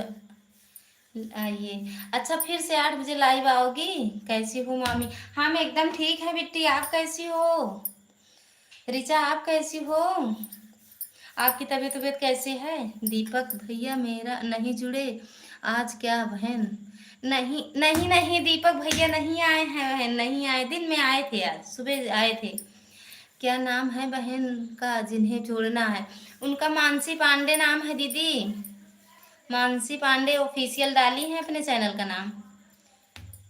आइए। अच्छा फिर से 8 बजे लाइव आओगी? कैसी हो मामी? हाँ मैं एकदम ठीक है बिट्टी, आप कैसी हो? रिचा आप कैसी हो? आपकी तबीयत तबीयत कैसी है? दीपक भैया मेरा नहीं जुड़े आज क्या बहन? नहीं नहीं नहीं, दीपक भैया नहीं आए हैं बहन, नहीं आए। दिन में आए थे, आज सुबह आए थे। क्या नाम है बहन का जिन्हें जोड़ना है? उनका मानसी पांडे नाम है दीदी, मानसी पांडे ऑफिशियल डाली है अपने चैनल का नाम।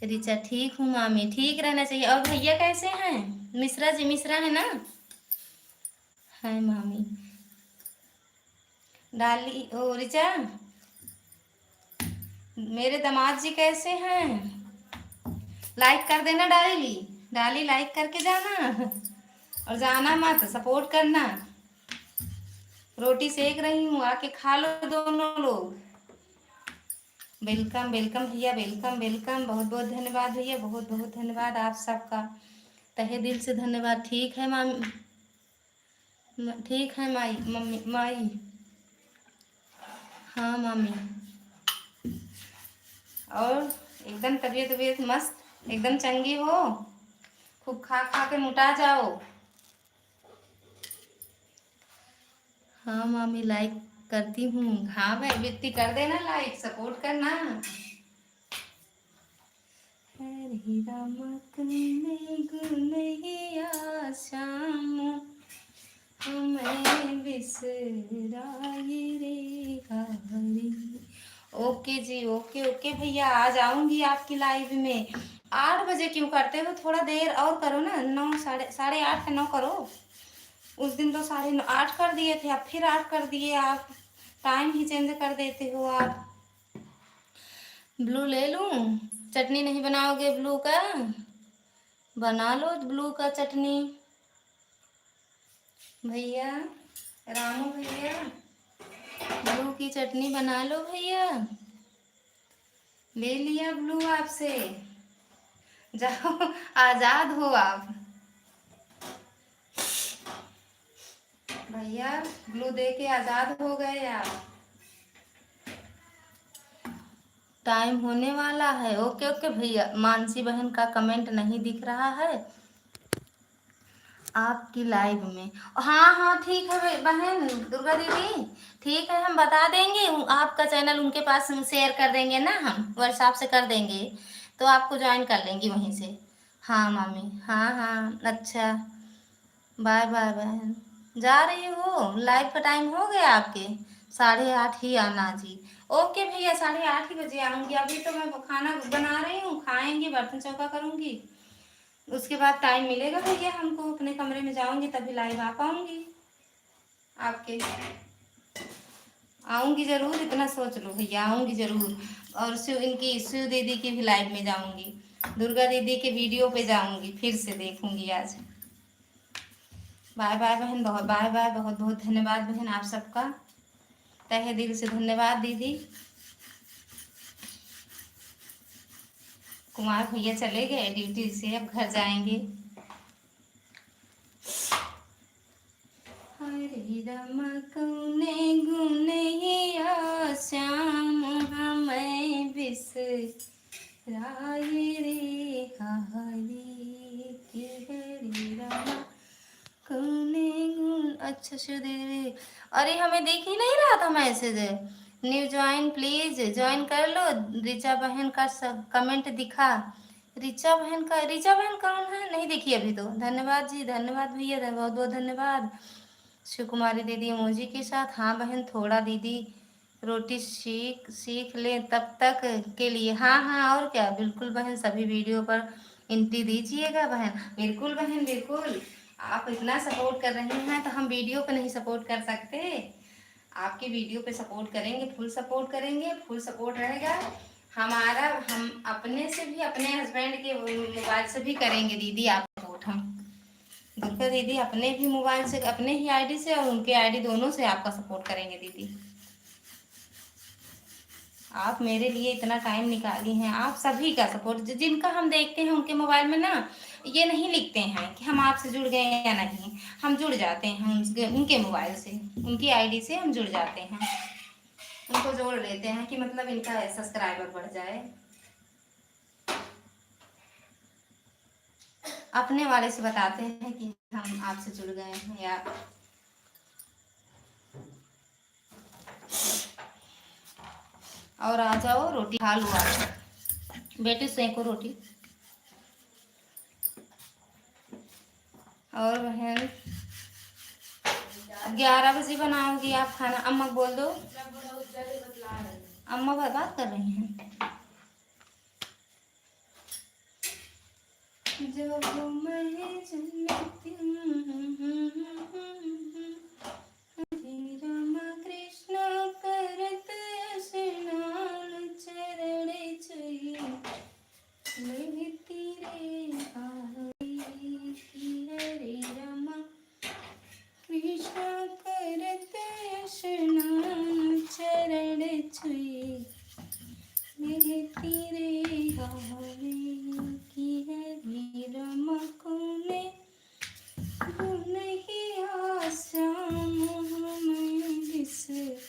रिचा ठीक हूँ मामी, ठीक रहना चाहिए। और भैया कैसे हैं? मिश्रा जी, मिश्रा है ना? है मामी। डाली ओ रिचा, मेरे दामाद जी कैसे हैं? लाइक कर देना डाली, डाली लाइक करके जाना, और जाना मत, सपोर्ट करना। रोटी सेक रही हूँ, आके खा लो दोनों लोग। वेलकम वेलकम भैया, वेलकम वेलकम, बहुत बहुत धन्यवाद भैया, बहुत बहुत धन्यवाद आप सबका, तहे दिल से धन्यवाद। ठीक है मामी, ठीक है माई, मम्मी माई। हाँ मामी। और एकदम तबीयत तबीयत मस्त, एकदम चंगी हो? खूब खा खा के मोटा जाओ। हाँ मामी लाइक करती हूँ। हाँ भाई बिट्टी कर देना लाइक, सपोर्ट करना। हरे राम कने गुनैया श्याम, हमें बिसराई रे हरि। ओके जी, ओके ओके भैया, आ जाऊंगी आपकी लाइव में। 8 बजे क्यों करते हो? थोड़ा देर और करो ना, 9, साढ़े 8 से 9 करो। उस दिन तो 8:30 कर दिए थे, अब फिर 8 कर दिए आप। टाइम ही चेंज कर देते हो आप। ब्लू ले लूं? चटनी नहीं बनाओगे ब्लू का? बना लो ब्लू का चटनी भैया, रामू भैया, ब्लू की चटनी बना लो भैया। ले लिया ब्लू आपसे, जाओ, आजाद हो आप भैया। ब्लू दे के आजाद हो गए आप। टाइम होने वाला है। ओके ओके भैया। मानसी बहन का कमेंट नहीं दिख रहा है आपकी लाइव में। हाँ हाँ ठीक है बहन दुर्गा दीदी, ठीक है, हम बता देंगे। आपका चैनल उनके पास शेयर कर देंगे ना, हम व्हाट्सएप से कर देंगे, तो आपको ज्वाइन कर लेंगी वहीं से। हाँ मामी, हाँ हाँ अच्छा। बाय बाय बहन। जा रही हो? लाइव का टाइम हो गया आपके? 8:30 ही आना जी। ओके भैया, 8:30 ही बजे आऊँगी। अभी तो मैं खाना बना रही हूँ, खाएंगे, बर्तन चौका करूँगी, उसके बाद टाइम मिलेगा भैया हमको, अपने कमरे में जाऊंगी तभी लाइव आ पाऊंगी आपके। आऊंगी जरूर, इतना सोच लो भैया, आऊंगी जरूर। और शिव दीदी की भी लाइव में जाऊंगी, दुर्गा दीदी के वीडियो पे जाऊंगी, फिर से देखूंगी आज। बाय बाय बहन, बहुत बाय बाय, बहुत बहुत धन्यवाद बहन आप सबका, तहे दिल से धन्यवाद दीदी। कुमार भैया चले गए ड्यूटी से, अब घर जाएंगे। हरे राम कौने गुने श्याम हमें बिसराए रे हरि की। हरे राम कौने गुण। अच्छा शिव दीदी, अरे हमें देख ही नहीं रहा था message. New join please join कर लो। रिचा बहन का कमेंट दिखा। रिचा बहन का, रिचा बहन कौन है? नहीं देखी अभी तो। धन्यवाद जी, धन्यवाद भैया, बहुत बहुत धन्यवाद। शिव कुमारी दीदी इमोजी के साथ। हाँ बहन, थोड़ा दीदी रोटी सीख सीख ले तब तक के लिए। हाँ हाँ और क्या, बिल्कुल बहन, सभी वीडियो पर एंट्री दीजिएगा बहन। बिल्कुल बहन बिल्कुल, आप इतना सपोर्ट कर रही हैं तो हम वीडियो पे नहीं सपोर्ट कर सकते? आपके वीडियो पे सपोर्ट करेंगे, फुल सपोर्ट करेंगे, फुल सपोर्ट रहेगा हमारा। हम अपने से भी, अपने हस्बैंड के मोबाइल से भी करेंगे दीदी आप सपोर्ट। हम दुर्गा दीदी अपने भी मोबाइल से, अपने ही आईडी से और उनके आईडी दोनों से आपका सपोर्ट करेंगे दीदी। आप मेरे लिए इतना टाइम निकाली हैं, आप सभी का सपोर्ट, जिनका हम देखते हैं उनके मोबाइल में ना ये नहीं लिखते हैं कि हम आपसे जुड़ गए या नहीं, हम जुड़ जाते हैं उनके मोबाइल से, उनकी आईडी से हम जुड़ जाते हैं, उनको जोड़ लेते हैं कि मतलब इनका सब्सक्राइबर बढ़ जाए। अपने वाले से बताते हैं कि हम आपसे जुड़ गए हैं या। और आ जाओ, रोटी खा लो आप बेटी, सेको रोटी। और बहन 11 बजे बनाओगी आप खाना? अम्मा बोल दो, अम्मा बात कर रही हैं। जब मैं जन्नती हरे राम कृष्ण करत स्नान चरण छुई लेती रे हरि की। हरे राम कृष्ण करत स्नान चरण छुई लेती रे हरि की। हरि राम कोने गुण ही श्याम हमें बिसराए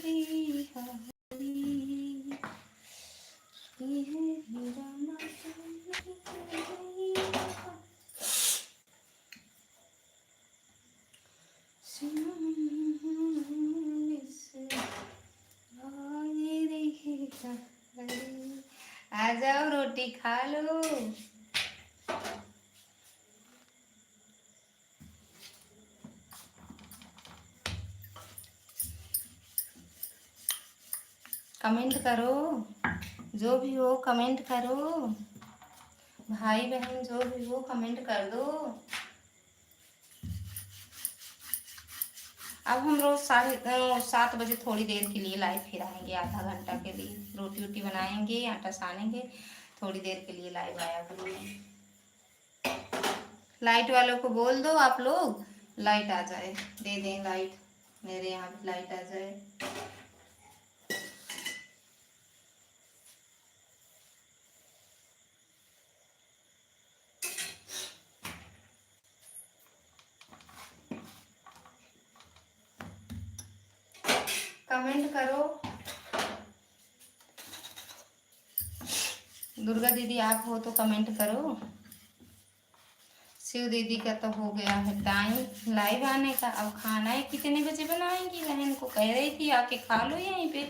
रे हरि की। हरि राम आ जाओ रोटी खा लो। कमेंट करो, जो भी हो कमेंट करो, भाई बहन जो भी हो कमेंट कर दो। अब हम रोज 7:30 थोड़ी देर के लिए लाइव फिर आएंगे, आधा घंटा के लिए रोटी वोटी बनाएंगे, आटा सानेंगे, थोड़ी देर के लिए लाइव आया करेंगे। लाइट वालों को बोल दो आप लोग लाइट आ जाए, दे दें लाइट, मेरे यहाँ भी लाइट आ जाए। कमेंट करो। दुर्गा दीदी आप हो तो कमेंट करो। शिव दीदी का तो हो गया है टाइम लाइव आने का। अब खाना है कितने बजे बनाएंगी? बहन को कह रही थी आके खा लो, यहीं पे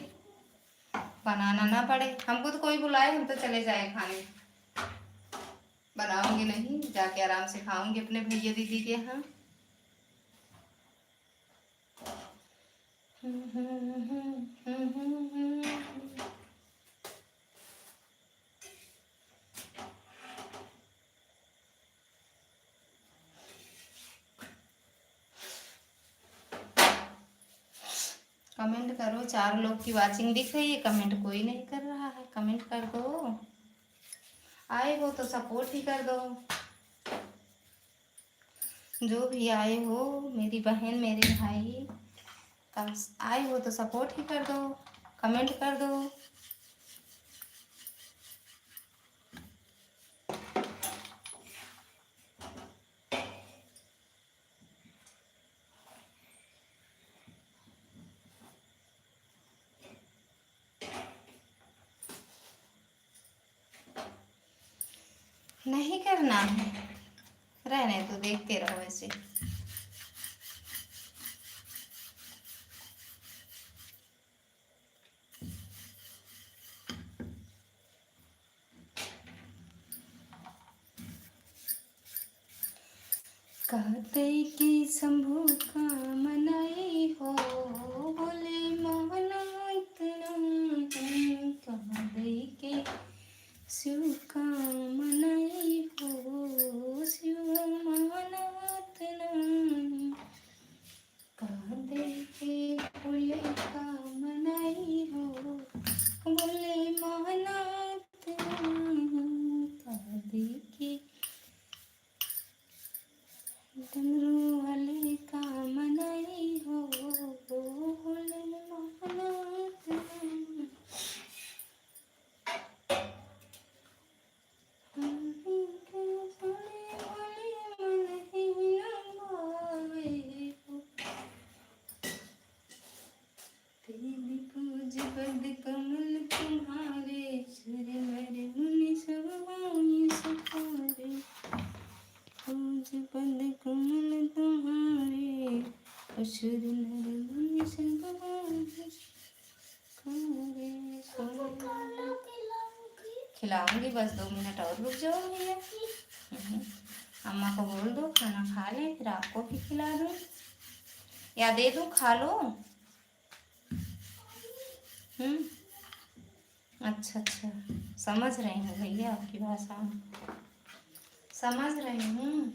बनाना ना पड़े। हमको तो कोई बुलाए हम तो चले जाए खाने, बनाऊंगी नहीं, जाके आराम से खाऊंगी अपने भैया दीदी के यहाँ। कमेंट करो। 4 लोग की वाचिंग दिख रही है, कमेंट कोई नहीं कर रहा है। कमेंट कर दो, आए हो तो सपोर्ट ही कर दो। जो भी आए हो मेरी बहन मेरे भाई, आए हो तो सपोर्ट ही कर दो, कमेंट कर दो। नहीं करना है, रहने तो, देखते रहो ऐसे। कार्तिक की शंभु का मनाई हो, बोले मोहना इतना कार्तिक के शिव का मनाई हो, शिव मोहना इतना कार्तिक के बोले का मनाई हो, बोले मोहना इतना कार्तिक के डमरू वाले का मनाई हो, बोले मोहना पूज पद कमल तुम्हारे, सुर नर मुनि सब वाणी सखारे, पूज पद कमल तुम्हारे, असुर नर मुनि सब वाणी सखारे। खिलाऊंगी, बस 2 मिनट और रुक जाओ भैया। अम्मा को बोल दो खाना खा ले, फिर आपको भी खिला दूँ या दे दूँ, खा लो। अच्छा अच्छा, समझ रही हूँ भैया, आपकी भाषा समझ रही हूँ।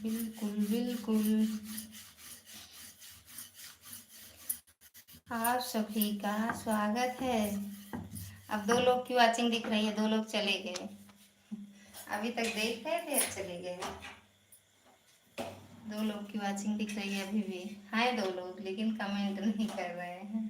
बिल्कुल बिल्कुल। आप सभी का स्वागत है। अब 2 लोग की वाचिंग दिख रही है, 2 लोग चले गए। अभी तक देख रहे थे, चले गए। 2 लोग की वाचिंग दिख रही है अभी भी, है 2 लोग, लेकिन कमेंट नहीं कर रहे हैं।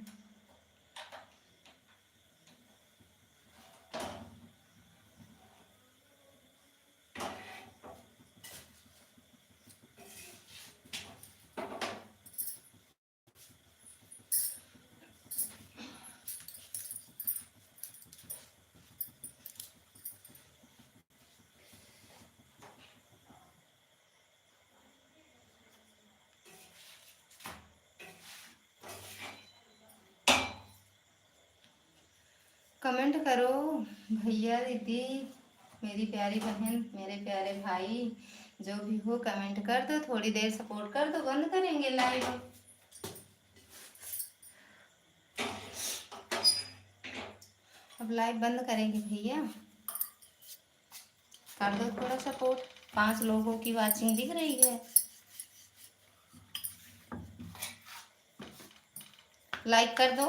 कमेंट करो भैया दीदी, मेरी प्यारी बहन, मेरे प्यारे भाई, जो भी हो कमेंट कर दो, थोड़ी देर सपोर्ट कर दो, बंद करेंगे लाइव। अब लाइव बंद करेंगे भैया, कर दो थोड़ा सपोर्ट। 5 लोगों की वाचिंग दिख रही है, लाइक कर दो,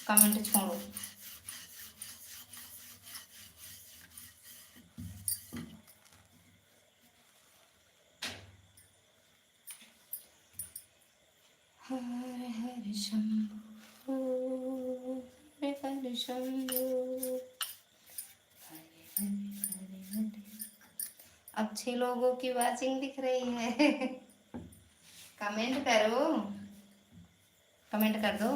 कमेंट छोड़ो। हर हर शंभू, हर हर शंभू, हरे हरे हरे हरे। अब 6 लोगों की वाचिंग दिख रही है। कमेंट करो, कमेंट कर दो।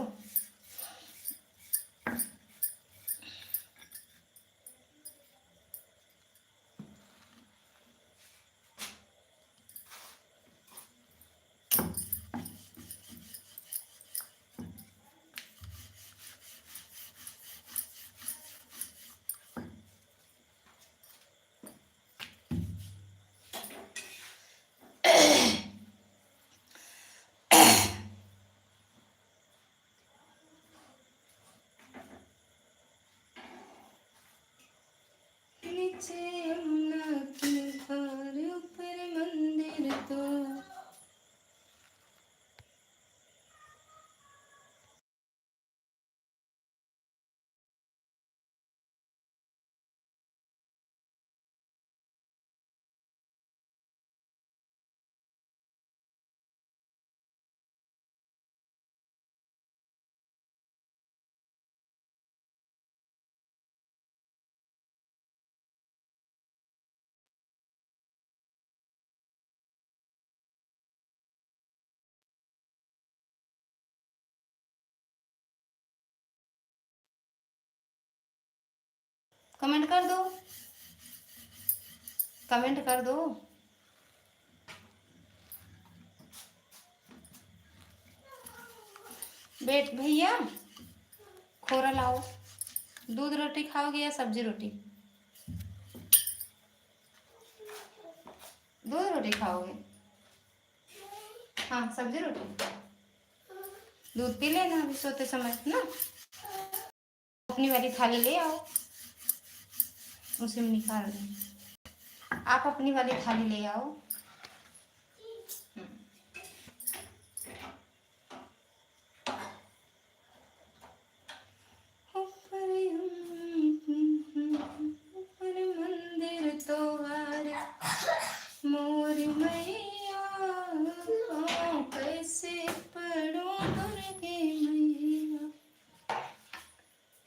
नीचे यमुना किनारे, ऊपर मंदिर तो। कमेंट कर दो, कमेंट कर दो। बेट भैया खोरा लाओ। दूध रोटी खाओगे या सब्जी रोटी? दूध रोटी खाओगे? हाँ सब्जी रोटी। दूध पी लेना अभी सोते समय ना। अपनी वाली थाली ले आओ, उसे में निकाल दो। आप अपनी वाली थाली ले आओ। ऊपर मंदिर तो मोर मैया, कैसे पढ़ूं दुर्गे मैया,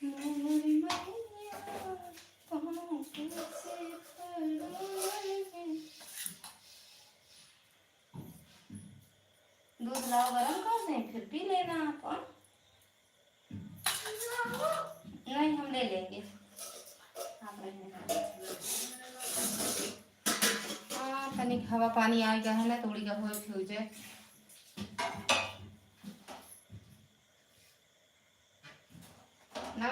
मोर मैया, कैसे पढ़ूं दुर्गे। दूध लाओ गरम कर दें फिर पी लेना आप। नहीं हम ले लेंगे, आप रहने। हाँ तनिक हवा पानी आ गया है ना, थोड़ी का हो फ्यूज है ना।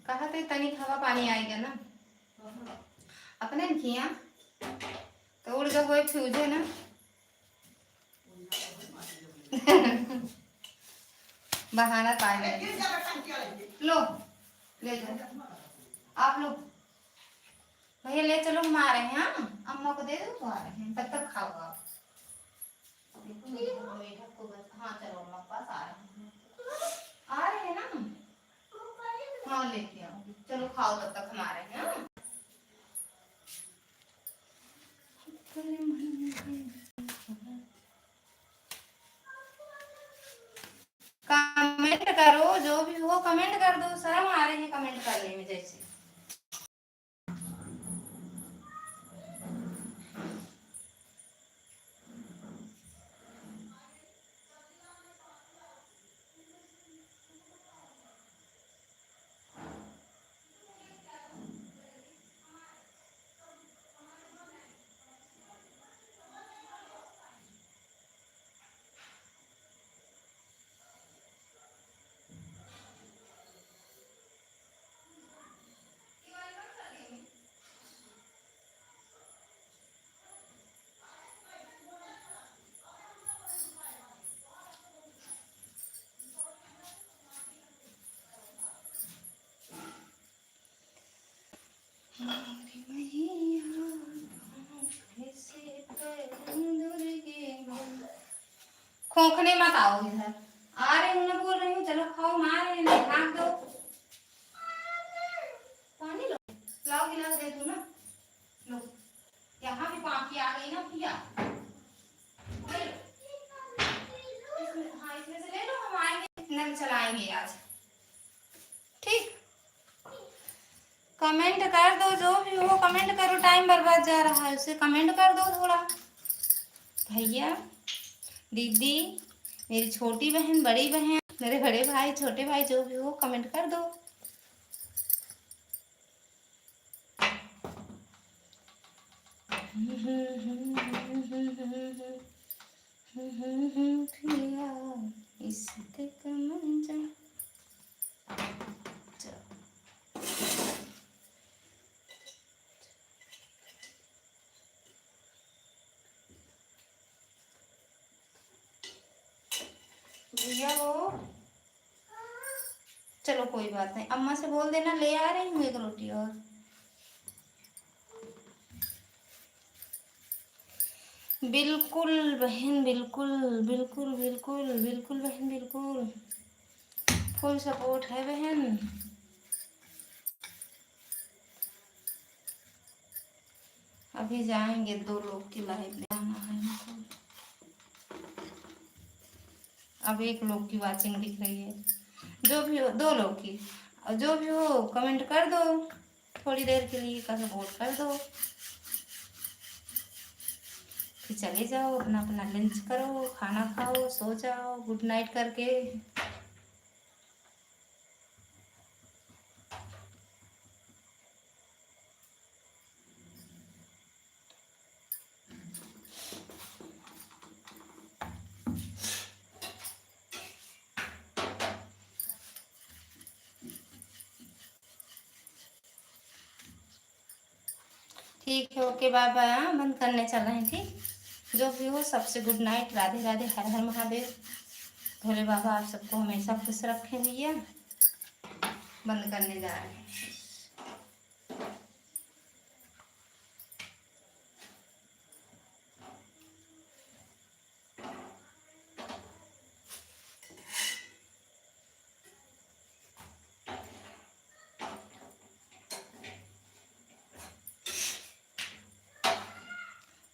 कहा थे तनिक हवा पानी आएगा ना अपने किया तो उड़ का हो फ्यूज है ना। बहाना पाए लो, ले जाओ आप लोग। भैया ले चलो, हम आ रहे हैं। हाँ अम्मा को दे दो तो आ रहे हैं, तब तक खाओ आप। हाँ चलो अम्मा के पास आ रहे हैं ना। हाँ लेके आओ, चलो खाओ तब तक हम आ रहे हैं। कमेंट करो, जो भी हो कमेंट कर दो, शर्म आ रही है कमेंट करने में जैसे। खोखने मत आओ इधर। आ रही हूँ ना, बोल रही हूँ, चलो खाओ, मार रहे हैं, ढाक दो। पानी लो, लाओ गिलास दे दूँ ना। लो, यहाँ भी पाखी आ गई ना भैया। ले लो। हाँ, इसमें से ले लो, हम आएंगे, नल चलाएंगे आज। ठीक, कमेंट कर दो, जो भी हो कमेंट करो, टाइम बर्बाद जा रहा है उसे कमेंट कर दो थोड़ा। भैया, दीदी, मेरी छोटी बहन, बड़ी बहन, मेरे बड़े भाई, छोटे भाई, जो भी हो कमेंट कर दो। इसके कमंजन भैया वो, चलो कोई बात नहीं, अम्मा से बोल देना ले आ रही हूँ एक रोटी और। बिल्कुल बहन, बिल्कुल बिल्कुल बिल्कुल बिल्कुल बहन, बिल्कुल फुल सपोर्ट है बहन। अभी जाएंगे, 2 लोग की लाइव ले आना है हमको। अब 1 लोग की वाचिंग दिख रही है, जो भी हो 2 लोग की, और जो भी हो कमेंट कर दो, थोड़ी देर के लिए का सपोर्ट कर दो, फिर चले जाओ, अपना अपना लंच करो, खाना खाओ, सो जाओ गुड नाइट करके। ठीक है, ओके, बाय बाय। बंद करने चल रहे हैं, ठीक, जो भी हो सबसे गुड नाइट, राधे राधे, हर हर महादेव। भोले बाबा आप सबको हमेशा खुश रखें भैया। बंद करने जा रहे हैं।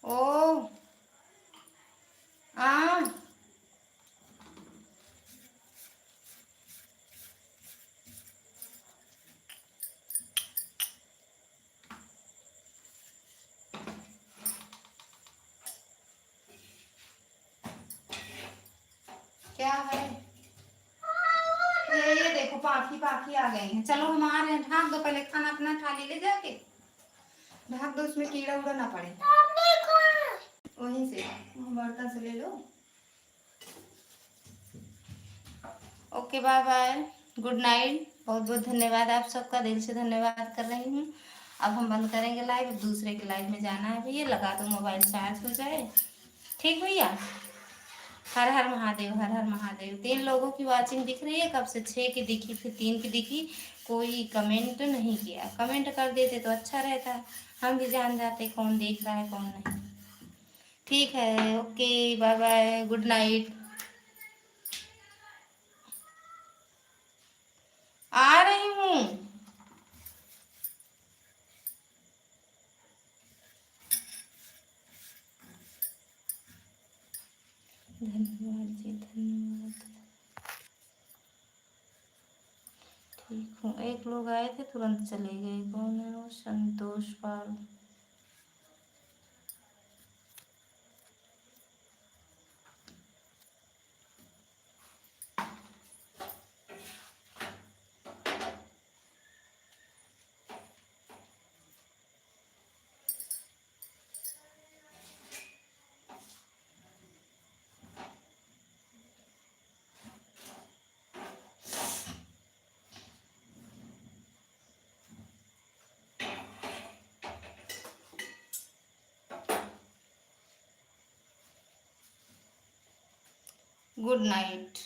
ओ आ क्या है ये देखो, पाखी पाखी आ गई हैं। चलो हम आ रहे हैं, ढाक दो पहले, खाना अपना थाली ले जाके ढाक दो, उसमें कीड़ा उड़ा ना पड़े। वहीं से बर्तन से ले लो। Okay, bye bye, good night. बहुत बहुत धन्यवाद, आप सबका दिल से धन्यवाद कर रही हूँ। अब हम बंद करेंगे लाइव, दूसरे के लाइव में जाना है भैया। लगा दो, मोबाइल चार्ज हो जाए। ठीक भैया, हर हर महादेव, हर हर महादेव। 3 लोगों की वाचिंग दिख रही है, कब से 6 की दिखी, फिर 3 की दिखी, कोई कमेंट नहीं किया। कमेंट कर देते तो अच्छा रहता, हम भी जान जाते कौन देख रहा है कौन नहीं। ठीक है, okay, bye bye, good night. आ रही हूँ। धन्यवाद जी, धन्यवाद। ठीक हूँ, 1 लोग आए थे तुरंत चले गए, कौन है वो? संतोष पाल। Good night.